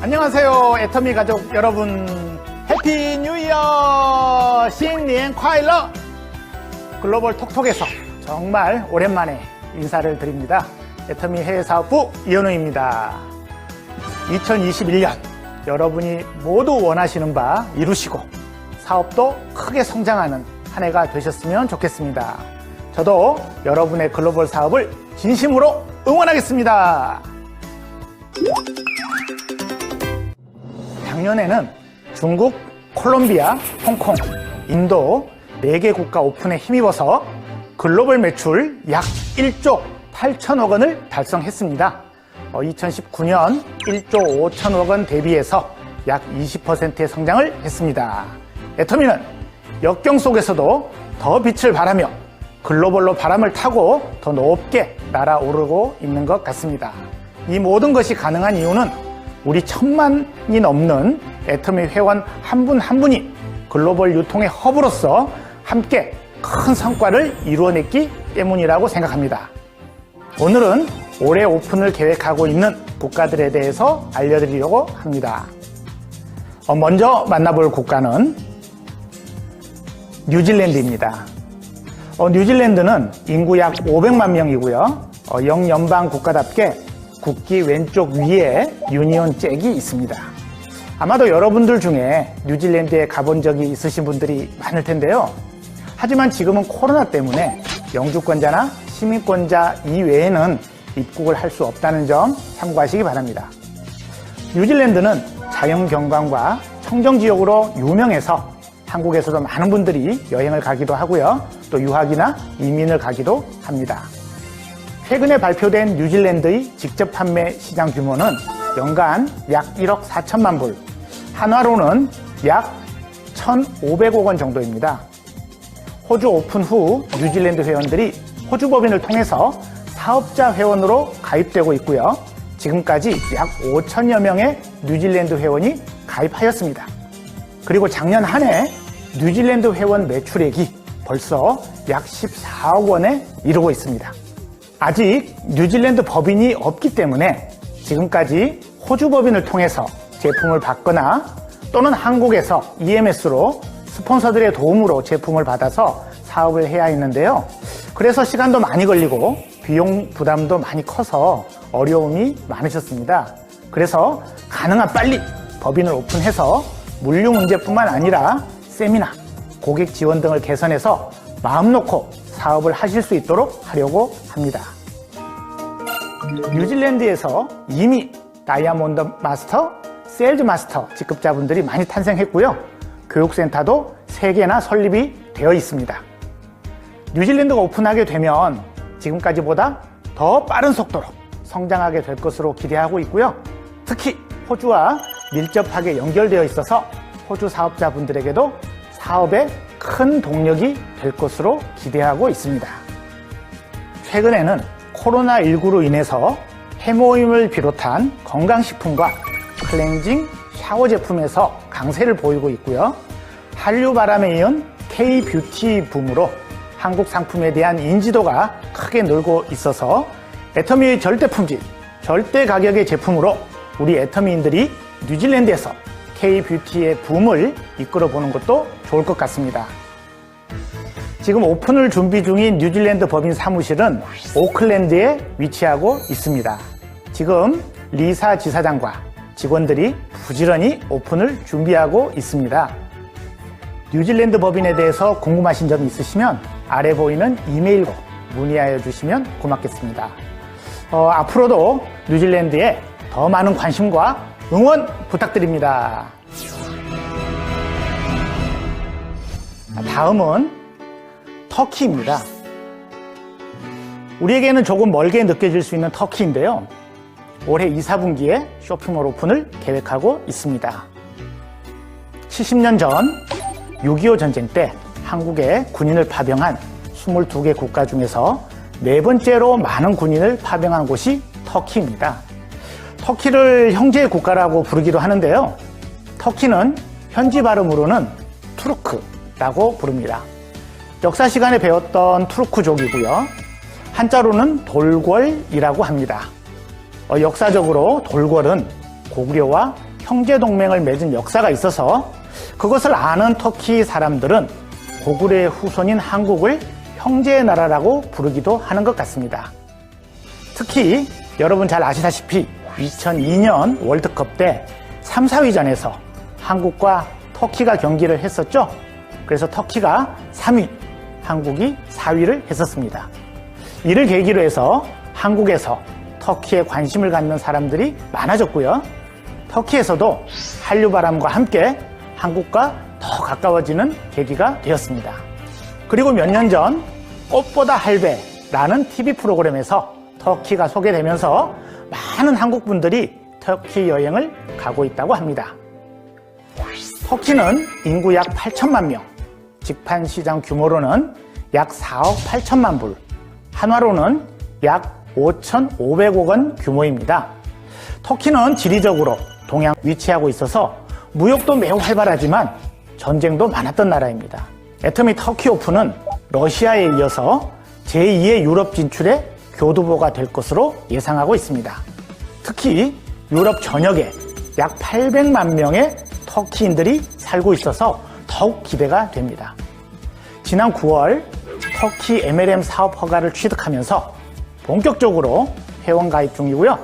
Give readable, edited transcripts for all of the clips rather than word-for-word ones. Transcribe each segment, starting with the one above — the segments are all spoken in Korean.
안녕하세요, 애터미 가족 여러분. 해피 뉴 이어! 신년快乐! 글로벌 톡톡에서 정말 오랜만에 인사를 드립니다. 애터미 해외사업부 이현우입니다. 2021년 여러분이 모두 원하시는 바 이루시고 사업도 크게 성장하는 한 해가 되셨으면 좋겠습니다. 저도 여러분의 글로벌 사업을 진심으로 응원하겠습니다. 작년에는 중국, 콜롬비아, 홍콩, 인도 4개 국가 오픈에 힘입어서 글로벌 매출 약 1조 8천억 원을 달성했습니다. 2019년 1조 5천억 원 대비해서 약 20%의 성장을 했습니다. 애터미는 역경 속에서도 더 빛을 발하며 글로벌로 바람을 타고 더 높게 날아오르고 있는 것 같습니다. 이 모든 것이 가능한 이유는 우리 1000만이 넘는 애터미 회원 한 분 한 분이 글로벌 유통의 허브로서 함께 큰 성과를 이루어냈기 때문이라고 생각합니다. 오늘은 올해 오픈을 계획하고 있는 국가들에 대해서 알려드리려고 합니다. 먼저 만나볼 국가는 뉴질랜드입니다. 뉴질랜드는 인구 약 500만 명이고요. 영연방 국가답게 국기 왼쪽 위에 유니온 잭이 있습니다. 아마도 여러분들 중에 뉴질랜드에 가본 적이 있으신 분들이 많을 텐데요. 하지만 지금은 코로나 때문에 영주권자나 시민권자 이외에는 입국을 할 수 없다는 점 참고하시기 바랍니다. 뉴질랜드는 자연경관과 청정지역으로 유명해서 한국에서도 많은 분들이 여행을 가기도 하고요. 또 유학이나 이민을 가기도 합니다. 최근에 발표된 뉴질랜드의 직접 판매 시장 규모는 연간 약 1억 4천만 불, 한화로는 약 1,500억 원 정도입니다. 호주 오픈 후 뉴질랜드 회원들이 호주 법인을 통해서 사업자 회원으로 가입되고 있고요. 지금까지 약 5천여 명의 뉴질랜드 회원이 가입하였습니다. 그리고 작년 한 해 뉴질랜드 회원 매출액이 벌써 약 14억 원에 이르고 있습니다. 아직 뉴질랜드 법인이 없기 때문에 지금까지 호주 법인을 통해서 제품을 받거나 또는 한국에서 EMS로 스폰서들의 도움으로 제품을 받아서 사업을 해야 했는데요. 그래서 시간도 많이 걸리고 비용 부담도 많이 커서 어려움이 많으셨습니다. 그래서 가능한 빨리 법인을 오픈해서 물류 문제뿐만 아니라 세미나, 고객 지원 등을 개선해서 마음 놓고 사업을 하실 수 있도록 하려고 합니다. 뉴질랜드에서 이미 다이아몬드 마스터, 세일즈 마스터 직급자분들이 많이 탄생했고요. 교육센터도 3개나 설립이 되어 있습니다. 뉴질랜드가 오픈하게 되면 지금까지보다 더 빠른 속도로 성장하게 될 것으로 기대하고 있고요. 특히 호주와 밀접하게 연결되어 있어서 호주 사업자분들에게도 사업에 큰 동력이 될 것으로 기대하고 있습니다. 최근에는 코로나19로 인해서 해모임을 비롯한 건강식품과 클렌징 샤워 제품에서 강세를 보이고 있고요. 한류 바람에 이은 K-뷰티 붐으로 한국 상품에 대한 인지도가 크게 늘고 있어서 애터미의 절대 품질, 절대 가격의 제품으로 우리 애터미인들이 뉴질랜드에서 K-뷰티의 붐을 이끌어 보는 것도 좋을 것 같습니다. 지금 오픈을 준비 중인 뉴질랜드 법인 사무실은 오클랜드에 위치하고 있습니다. 지금 리사 지사장과 직원들이 부지런히 오픈을 준비하고 있습니다. 뉴질랜드 법인에 대해서 궁금하신 점이 있으시면 아래 보이는 이메일로 문의하여 주시면 고맙겠습니다. 앞으로도 뉴질랜드에 더 많은 관심과 응원 부탁드립니다. 다음은 터키입니다. 우리에게는 조금 멀게 느껴질 수 있는 터키인데요. 올해 2, 4분기에 쇼핑몰 오픈을 계획하고 있습니다. 70년 전 6.25 전쟁 때 한국에 군인을 파병한 22개 국가 중에서 4번째로 많은 군인을 파병한 곳이 터키입니다. 터키를 형제 국가라고 부르기도 하는데요. 터키는 현지 발음으로는 투르크라고 부릅니다. 역사 시간에 배웠던 투르크족이고요. 한자로는 돌궐이라고 합니다. 역사적으로 돌궐은 고구려와 형제 동맹을 맺은 역사가 있어서 그것을 아는 터키 사람들은 고구려의 후손인 한국을 형제의 나라라고 부르기도 하는 것 같습니다. 특히 여러분 잘 아시다시피 2002년 월드컵 때 3, 4위전에서 한국과 터키가 경기를 했었죠. 그래서 터키가 3위, 한국이 4위를 했었습니다. 이를 계기로 해서 한국에서 터키에 관심을 갖는 사람들이 많아졌고요. 터키에서도 한류 바람과 함께 한국과 더 가까워지는 계기가 되었습니다. 그리고 몇 년 전 꽃보다 할배라는 TV 프로그램에서 터키가 소개되면서 많은 한국 분들이 터키 여행을 가고 있다고 합니다. 터키는 인구 약 8천만 명, 직판시장 규모로는 약 4억 8천만 불, 한화로는 약 5,500억 원 규모입니다. 터키는 지리적으로 동양 위치하고 있어서 무역도 매우 활발하지만 전쟁도 많았던 나라입니다. 애터미 터키 오픈은 러시아에 이어서 제2의 유럽 진출의 교두보가 될 것으로 예상하고 있습니다. 특히 유럽 전역에 약 800만 명의 터키인들이 살고 있어서 더욱 기대가 됩니다. 지난 9월 터키 MLM 사업 허가를 취득하면서 본격적으로 회원 가입 중이고요.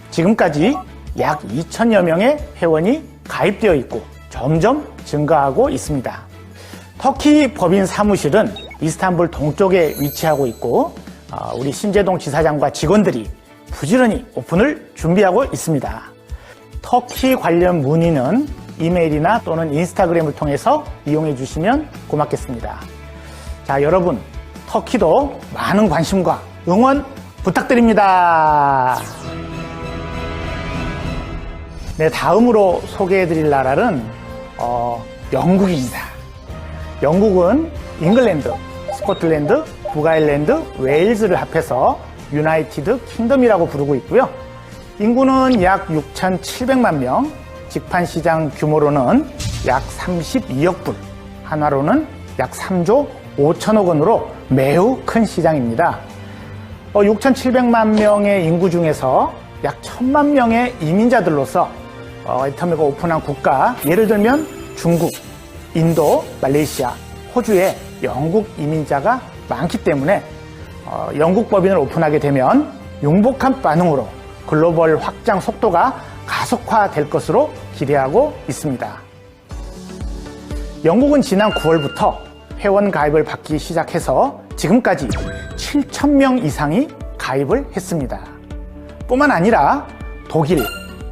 지금까지 약 2천여 명의 회원이 가입되어 있고 점점 증가하고 있습니다. 터키 법인 사무실은 이스탄불 동쪽에 위치하고 있고 우리 신재동 지사장과 직원들이 부지런히 오픈을 준비하고 있습니다. 터키 관련 문의는 이메일이나 또는 인스타그램을 통해서 이용해 주시면 고맙겠습니다. 자, 여러분, 터키도 많은 관심과 응원 부탁드립니다. 네, 다음으로 소개해 드릴 나라는 영국입니다. 영국은 잉글랜드, 스코틀랜드, 북아일랜드, 웨일즈를 합해서 유나이티드 킹덤이라고 부르고 있고요. 인구는 약 6,700만 명, 직판시장 규모로는 약 32억 불, 한화로는 약 3조 5천억 원으로 매우 큰 시장입니다. 6,700만 명의 인구 중에서 약 1,000만 명의 이민자들로서 애터미가 오픈한 국가, 예를 들면 중국, 인도, 말레이시아, 호주에 영국 이민자가 많기 때문에 영국 법인을 오픈하게 되면 융복한 반응으로 글로벌 확장 속도가 가속화될 것으로 기대하고 있습니다. 영국은 지난 9월부터 회원 가입을 받기 시작해서 지금까지 7,000명 이상이 가입을 했습니다. 뿐만 아니라 독일,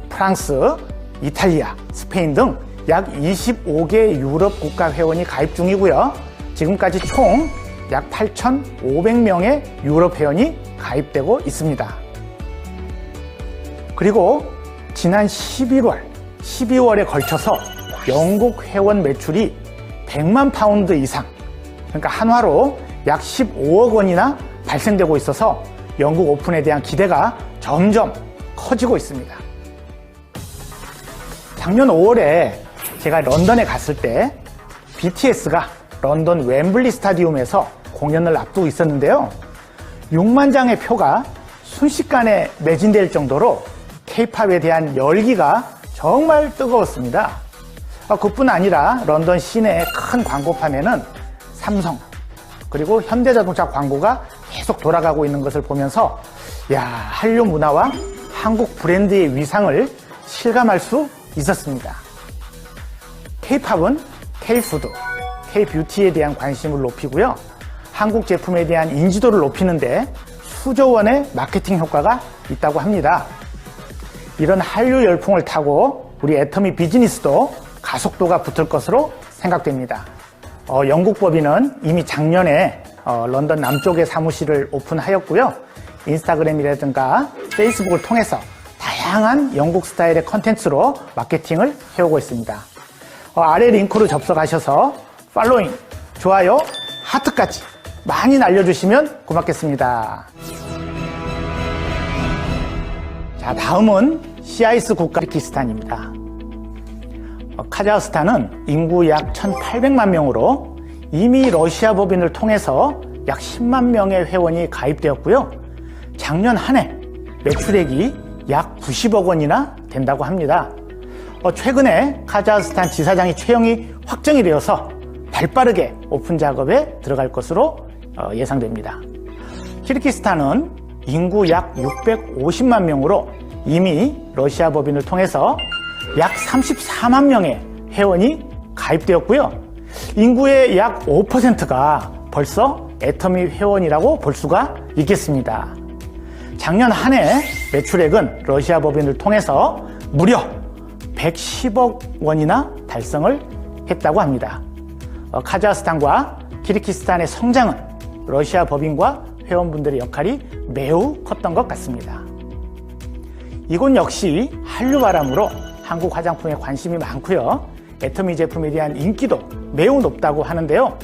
프랑스, 이탈리아, 스페인 등 약 25개 유럽 국가 회원이 가입 중이고요. 지금까지 총 약 8,500명의 유럽 회원이 가입되고 있습니다. 그리고 지난 11월, 12월에 걸쳐서 영국 회원 매출이 100만 파운드 이상, 그러니까 한화로 약 15억 원이나 발생되고 있어서 영국 오픈에 대한 기대가 점점 커지고 있습니다. 작년 5월에 제가 런던에 갔을 때 BTS가 런던 웸블리 스타디움에서 공연을 앞두고 있었는데요. 6만 장의 표가 순식간에 매진될 정도로 K-팝에 대한 열기가 정말 뜨거웠습니다. 그뿐 아니라 런던 시내의 큰 광고판에는 삼성 그리고 현대자동차 광고가 계속 돌아가고 있는 것을 보면서 한류 문화와 한국 브랜드의 위상을 실감할 수 있었습니다. K-팝은 K-푸드, K-뷰티에 대한 관심을 높이고요. 한국 제품에 대한 인지도를 높이는데 수조 원의 마케팅 효과가 있다고 합니다. 이런 한류 열풍을 타고 우리 애터미 비즈니스도 가속도가 붙을 것으로 생각됩니다. 영국 법인은 이미 작년에 런던 남쪽에 사무실을 오픈하였고요. 인스타그램이라든가 페이스북을 통해서 다양한 영국 스타일의 컨텐츠로 마케팅을 해오고 있습니다. 아래 링크로 접속하셔서 팔로잉, 좋아요, 하트까지 많이 날려주시면 고맙겠습니다. 자, 다음은 CIS 국가 키르기스탄입니다. 카자흐스탄은 인구 약 1,800만 명으로 이미 러시아 법인을 통해서 약 10만 명의 회원이 가입되었고요. 작년 한 해 매출액이 약 90억 원이나 된다고 합니다. 최근에 카자흐스탄 지사장이 채용이 확정이 되어서 발빠르게 오픈 작업에 들어갈 것으로 예상됩니다. 키르기스탄은 인구 약 650만 명으로 이미 러시아 법인을 통해서 약 34만 명의 회원이 가입되었고요. 인구의 약 5%가 벌써 애터미 회원이라고 볼 수가 있겠습니다. 작년 한 해 매출액은 러시아 법인을 통해서 무려 110억 원이나 달성을 했다고 합니다. 카자흐스탄과 키르기스탄의 성장은 러시아 법인과 회원분들의 역할이 매우 컸던 것 같습니다. 이곳 역시 한류 바람으로 한국 화장품에 관심이 많고요. 애터미 제품에 대한 인기도 매우 높다고 하는데요.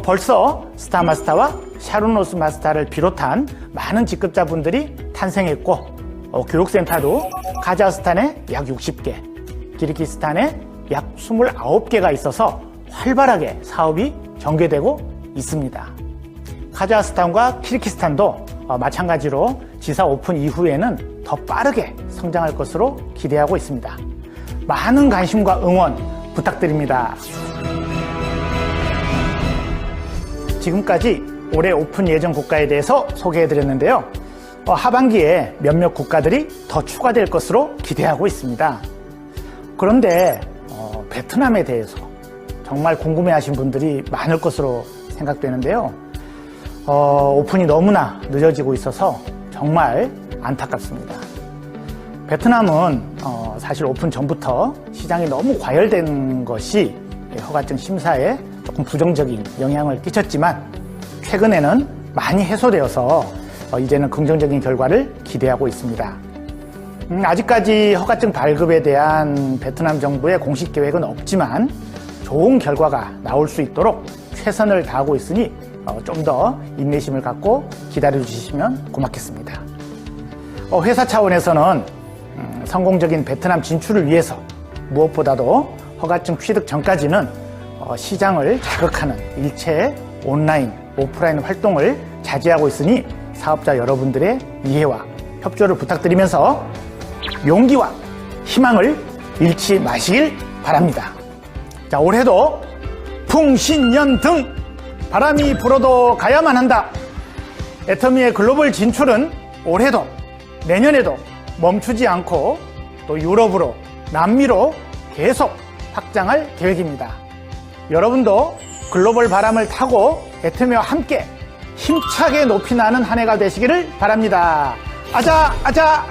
벌써 스타마스타와 샤론로스 마스타를 비롯한 많은 직급자분들이 탄생했고 교육센터도 카자흐스탄에 약 60개, 키르기스탄에 약 29개가 있어서 활발하게 사업이 전개되고 있습니다. 카자흐스탄과 키르기스탄도 마찬가지로 지사 오픈 이후에는 더 빠르게 성장할 것으로 기대하고 있습니다. 많은 관심과 응원 부탁드립니다. 지금까지 올해 오픈 예정 국가에 대해서 소개해드렸는데요. 하반기에 몇몇 국가들이 더 추가될 것으로 기대하고 있습니다. 그런데 베트남에 대해서 정말 궁금해하신 분들이 많을 것으로 생각되는데요. 오픈이 너무나 늦어지고 있어서 정말 안타깝습니다. 베트남은 사실 오픈 전부터 시장이 너무 과열된 것이 허가증 심사에 조금 부정적인 영향을 끼쳤지만 최근에는 많이 해소되어서 이제는 긍정적인 결과를 기대하고 있습니다. 아직까지 허가증 발급에 대한 베트남 정부의 공식 계획은 없지만 좋은 결과가 나올 수 있도록 최선을 다하고 있으니 좀 더 인내심을 갖고 기다려주시면 고맙겠습니다. 회사 차원에서는 성공적인 베트남 진출을 위해서 무엇보다도 허가증 취득 전까지는 시장을 자극하는 일체의 온라인, 오프라인 활동을 자제하고 있으니 사업자 여러분들의 이해와 협조를 부탁드리면서 용기와 희망을 잃지 마시길 바랍니다. 자, 올해도 풍신연등 바람이 불어도 가야만 한다. 애터미의 글로벌 진출은 올해도 내년에도 멈추지 않고 또 유럽으로 남미로 계속 확장할 계획입니다. 여러분도 글로벌 바람을 타고 애터미와 함께 힘차게 높이 나는 한 해가 되시기를 바랍니다. 아자 아자.